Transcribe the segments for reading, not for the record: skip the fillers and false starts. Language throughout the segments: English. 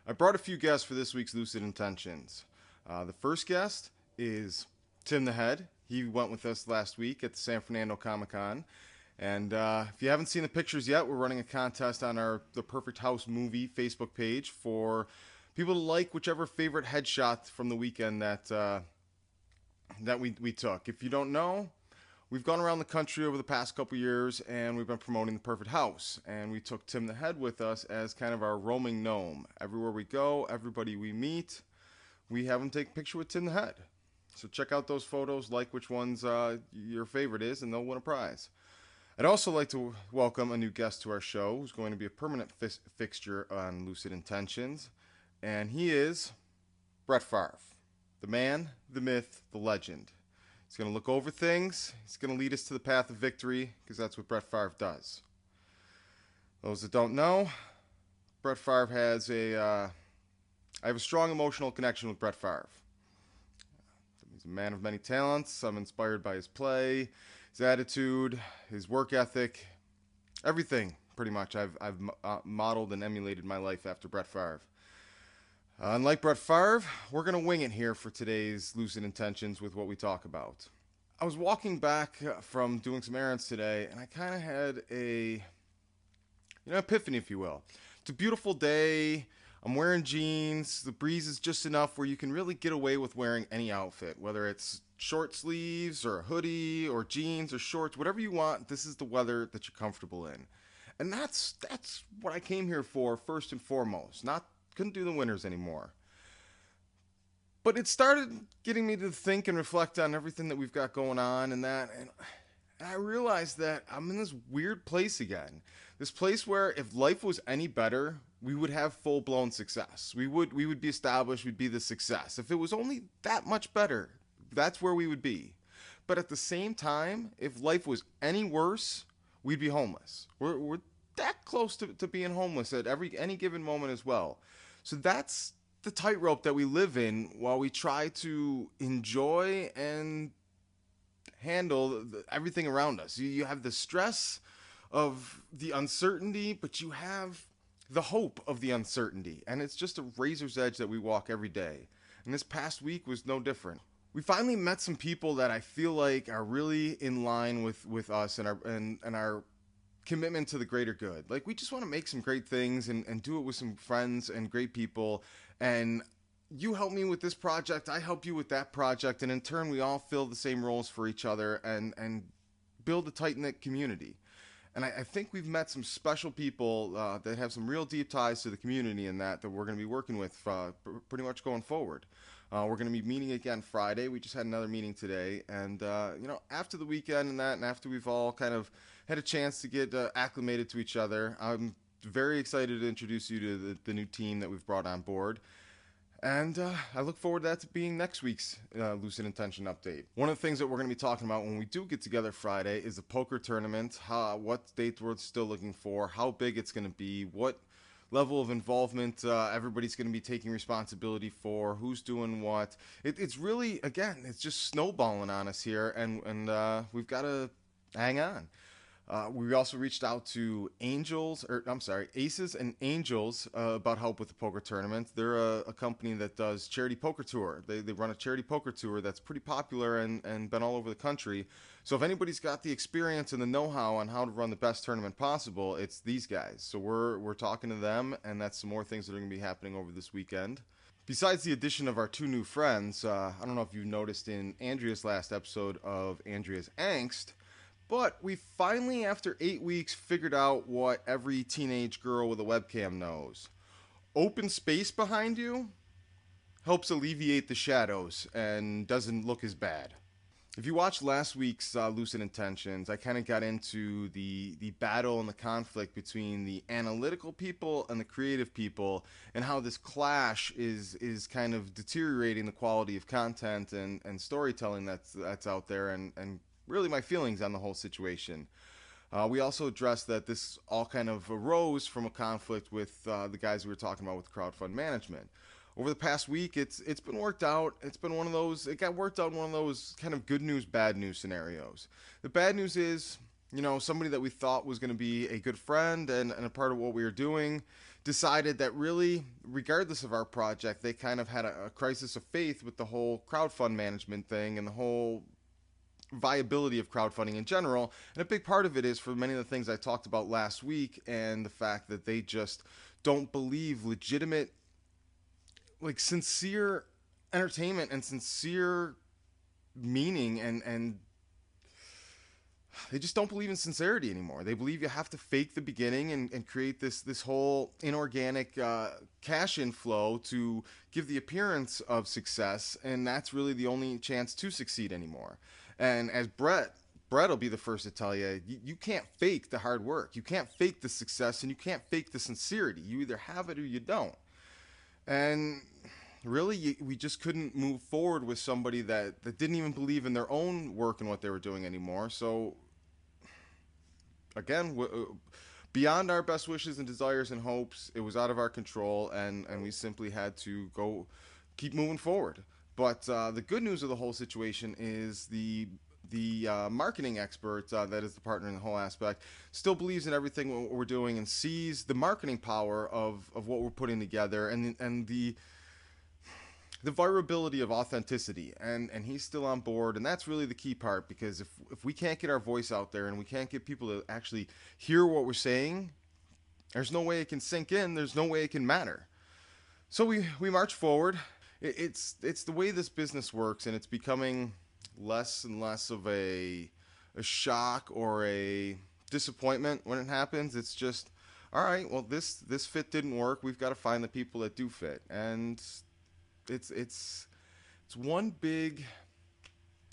I brought a few guests for this week's Lucid Intentions. The first guest is Tim the Head. He went with us last week at the San Fernando Comic Con. And if you haven't seen the pictures yet, we're running a contest on our The Perfect House movie Facebook page for people to like whichever favorite headshot from the weekend that we took. If you don't know, we've gone around the country over the past couple years and we've been promoting The Perfect House. And we took Tim the Head with us as kind of our roaming gnome. Everywhere we go, everybody we meet, we have him take a picture with Tim the Head. So check out those photos, like which ones your favorite is, and they'll win a prize. I'd also like to welcome a new guest to our show who's going to be a permanent fixture on Lucid Intentions. And he is Brett Favre. The man, the myth, the legend. He's going to look over things. He's going to lead us to the path of victory because that's what Brett Favre does. Those that don't know, Brett Favre has I have a strong emotional connection with Brett Favre. He's a man of many talents. I'm inspired by his play, his attitude, his work ethic, everything pretty much. I've modeled and emulated my life after Brett Favre. Unlike Brett Favre, we're going to wing it here for today's Lucid Intentions with what we talk about. I was walking back from doing some errands today, and I kind of had a epiphany, if you will. It's a beautiful day. I'm wearing jeans. The breeze is just enough where you can really get away with wearing any outfit, whether it's short sleeves or a hoodie or jeans or shorts, whatever you want. This is the weather that you're comfortable in. And that's what I came here for first and foremost. Couldn't do the winters anymore. But it started getting me to think and reflect on everything that we've got going on and I realized that I'm in this weird place again. This place where if life was any better, we would have full-blown success. We would be established, we'd be the success. If it was only that much better, that's where we would be. But at the same time, if life was any worse, we'd be homeless. We're that close to being homeless at any given moment as well. So that's the tightrope that we live in while we try to enjoy and handle everything around us. You have the stress of the uncertainty, but you have the hope of the uncertainty. And it's just a razor's edge that we walk every day. And this past week was no different. We finally met some people that I feel like are really in line with us and our commitment to the greater good. Like, we just want to make some great things and do it with some friends and great people. And you help me with this project, I help you with that project, and in turn we all fill the same roles for each other and build a tight-knit community. And I think we've met some special people that have some real deep ties to the community in that we're going to be working with pretty much going forward. We're going to be meeting again Friday. We just had another meeting today. And, after the weekend and after we've all kind of had a chance to get acclimated to each other, I'm very excited to introduce you to the new team that we've brought on board. And I look forward to that being next week's Lucid Intention update. One of the things that we're going to be talking about when we do get together Friday is the poker tournament, what date we're still looking for, how big it's going to be, what level of involvement everybody's going to be taking responsibility for, who's doing what. It's really, again, it's just snowballing on us here, and we've got to hang on. We also reached out to Aces and Angels about help with the poker tournament. They're a company that does charity poker tour. They run a charity poker tour that's pretty popular and been all over the country. So if anybody's got the experience and the know-how on how to run the best tournament possible, it's these guys. So we're talking to them, and that's some more things that are going to be happening over this weekend. Besides the addition of our two new friends, I don't know if you noticed in Andrea's last episode of Andrea's Angst, but we finally, after 8 weeks, figured out what every teenage girl with a webcam knows. Open space behind you helps alleviate the shadows and doesn't look as bad. If you watched last week's Lucid Intentions, I kind of got into the battle and the conflict between the analytical people and the creative people, and how this clash is kind of deteriorating the quality of content and storytelling that's out there, and really my feelings on the whole situation. We also addressed that this all kind of arose from a conflict with the guys we were talking about with crowdfund management. Over the past week, it's been worked out. It got worked out in one of those kind of good news, bad news scenarios. The bad news is, somebody that we thought was going to be a good friend and a part of what we were doing decided that really, regardless of our project, they kind of had a crisis of faith with the whole crowdfund management thing and the whole viability of crowdfunding in general. And a big part of it is for many of the things I talked about last week, and the fact that they just don't believe legitimate, like sincere entertainment and sincere meaning, and they just don't believe in sincerity anymore. They believe you have to fake the beginning and create this whole inorganic cash inflow to give the appearance of success, and that's really the only chance to succeed anymore. And as Brett will be the first to tell you, you can't fake the hard work. You can't fake the success, and you can't fake the sincerity. You either have it or you don't. And really, we just couldn't move forward with somebody that didn't even believe in their own work and what they were doing anymore. So, again, beyond our best wishes and desires and hopes, it was out of our control, and we simply had to keep moving forward. But the good news of the whole situation is the marketing expert that is the partner in the whole aspect still believes in everything we're doing and sees the marketing power of what we're putting together, and the vulnerability of authenticity, and he's still on board. And that's really the key part, because if we can't get our voice out there and we can't get people to actually hear what we're saying, there's no way it can sink in, there's no way it can matter. So we march forward. It's the way this business works, and it's becoming less and less of a shock or a disappointment when it happens. It's just, all right, well, this fit didn't work, we've got to find the people that do fit. And it's one big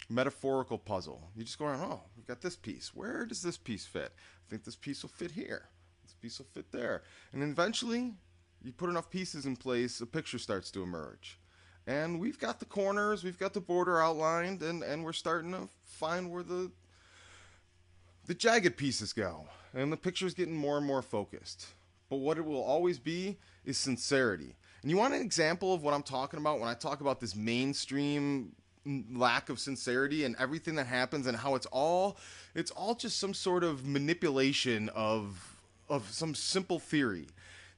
metaphorical puzzle. You just go around, oh, we've got this piece. Where does this piece fit? I think this piece will fit here. This piece will fit there. And then eventually, you put enough pieces in place, a picture starts to emerge. And we've got the corners, we've got the border outlined, and we're starting to find where the jagged pieces go. And the picture's getting more and more focused. But what it will always be is sincerity. And you want an example of what I'm talking about when I talk about this mainstream lack of sincerity and everything that happens, and how it's all just some sort of manipulation of some simple theory.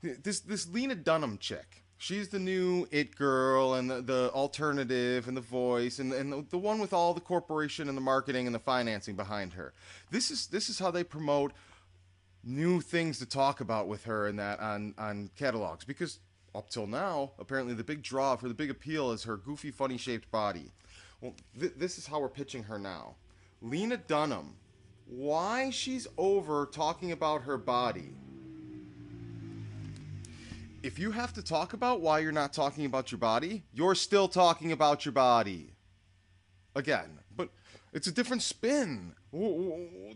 This Lena Dunham chick, she's the new it girl, and the alternative, and the voice, and the one with all the corporation and the marketing and the financing behind her. This is how they promote new things to talk about with her, and that on catalogs, because up till now, apparently the big draw for the big appeal is her goofy, funny shaped body. Well, this is how we're pitching her now. Lena Dunham, why she's over talking about her body. If you have to talk about why you're not talking about your body, you're still talking about your body. Again, but it's a different spin.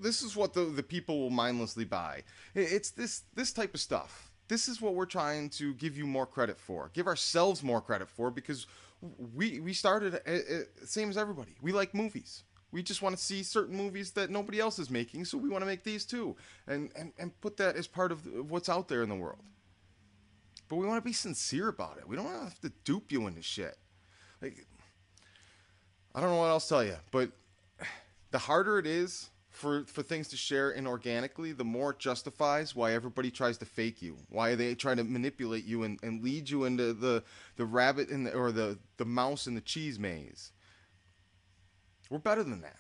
This is what the people will mindlessly buy. It's this type of stuff. This is what we're trying to give you more credit for. Give ourselves more credit for, because we started same as everybody. We like movies. We just want to see certain movies that nobody else is making, so we want to make these too. And put that as part of what's out there in the world. But we want to be sincere about it. We don't have to dupe you into shit. Like, I don't know what else to tell you, but the harder it is for things to share inorganically, the more it justifies why everybody tries to fake you, why they try to manipulate you and lead you into the rabbit or the mouse in the cheese maze. We're better than that.